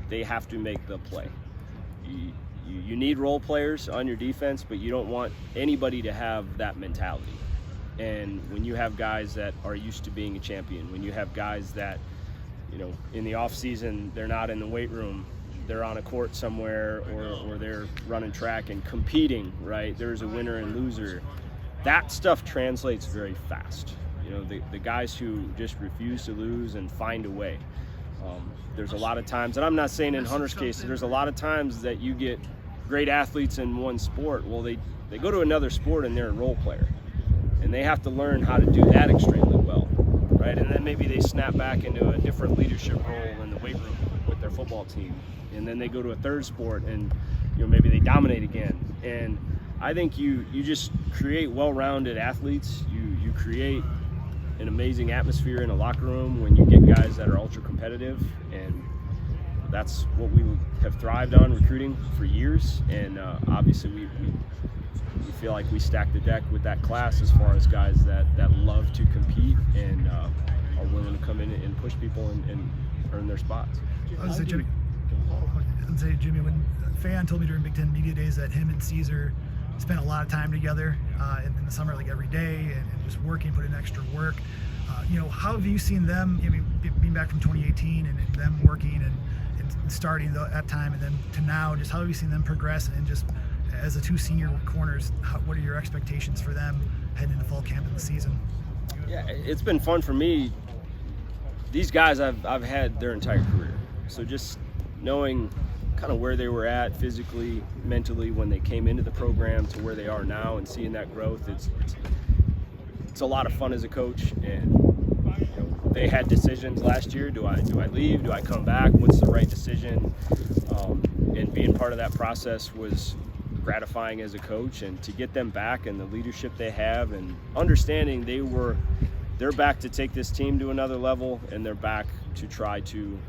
they have to make the play. You need role players on your defense, but you don't want anybody to have that mentality. And when you have guys that are used to being a champion, when you have guys that, in the off season, they're not in the weight room, they're on a court somewhere, or they're running track and competing, right? There's a winner and loser. That stuff translates very fast. The guys who just refuse to lose and find a way. There's a lot of times, and I'm not saying in Hunter's case, there's a lot of times that you get great athletes in one sport. Well, they go to another sport and they're a role player. And they have to learn how to do that extremely well, right? And then maybe they snap back into a different leadership role in the weight room with their football team. And then they go to a third sport and, maybe they dominate again. And I think you just create well-rounded athletes. You create an amazing atmosphere in a locker room when you get guys that are ultra competitive, and that's what we have thrived on recruiting for years. And obviously we feel like we stacked the deck with that class as far as guys that love to compete and are willing to come in and push people and earn their spots. I was Jimmy, when Faion told me during Big Ten Media Days that him and Caesar spent a lot of time together in the summer, like every day, and just working, putting extra work. How have you seen them, being back from 2018 and them working and starting at that time and then to now, just how have you seen them progress? And just as the two senior corners, what are your expectations for them heading into fall camp in the season? Yeah, it's been fun for me. These guys I've had their entire career. So just knowing kind of where they were at physically, mentally when they came into the program to where they are now and seeing that growth, it's a lot of fun as a coach. And they had decisions last year. Do I leave? Do I come back? What's the right decision? And being part of that process was gratifying as a coach, and to get them back and the leadership they have and understanding they're back to take this team to another level, and they're back to try to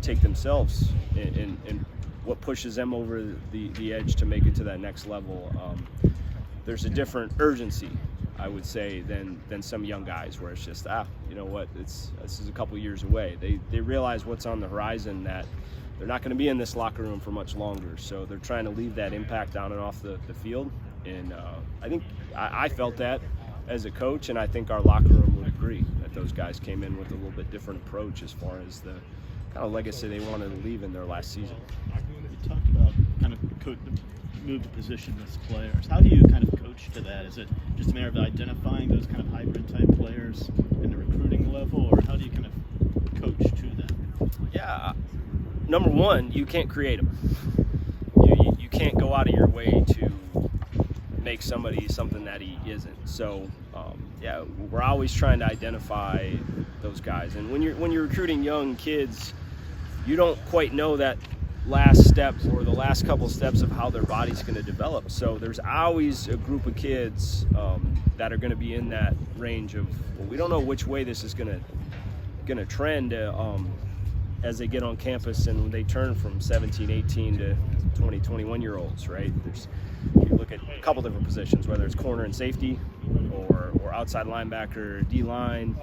take themselves and what pushes them over the edge to make it to that next level. There's a different urgency, I would say, than some young guys where it's just, this is a couple years away. They realize what's on the horizon, that they're not going to be in this locker room for much longer. So they're trying to leave that impact on and off the field. And I think I felt that as a coach, and I think our locker room would agree that those guys came in with a little bit different approach as far as the kind of legacy they wanted to leave in their last season. You talked about kind of move to position as players. How do you kind of coach to that? Is it just a matter of identifying those kind of hybrid type players in the recruiting level, or how do you kind of coach to that? Yeah, number one, you can't create them. You can't go out of your way to make somebody something that he isn't. So we're always trying to identify those guys. And when you're recruiting young kids, you don't quite know that last step or the last couple steps of how their body's going to develop. So there's always a group of kids that are going to be in that range of, well, we don't know which way this is going to trend as they get on campus and they turn from 17, 18 to 20, 21-year-olds, right? You look at a couple different positions, whether it's corner and safety or outside linebacker, D-line,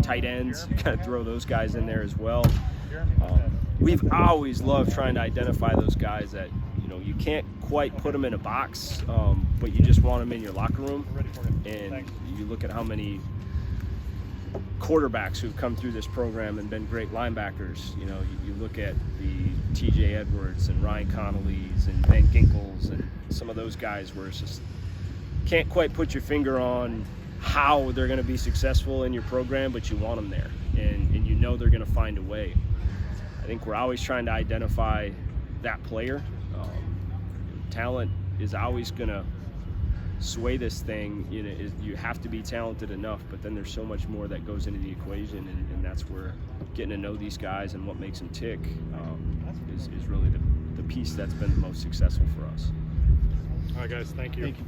tight ends. You kind of throw those guys in there as well. We've always loved trying to identify those guys that, you can't quite put them in a box, but you just want them in your locker room. And you look at how many quarterbacks who've come through this program and been great linebackers. You look at the TJ Edwards and Ryan Connolly's and Ben Ginkles and some of those guys where it's just can't quite put your finger on how they're going to be successful in your program, but you want them there, and they're going to find a way. I think we're always trying to identify that player. Talent is always going to sway this thing. You have to be talented enough, but then there's so much more that goes into the equation, and that's where getting to know these guys and what makes them tick is really the piece that's been the most successful for us. All right, guys, thank you. Thank you.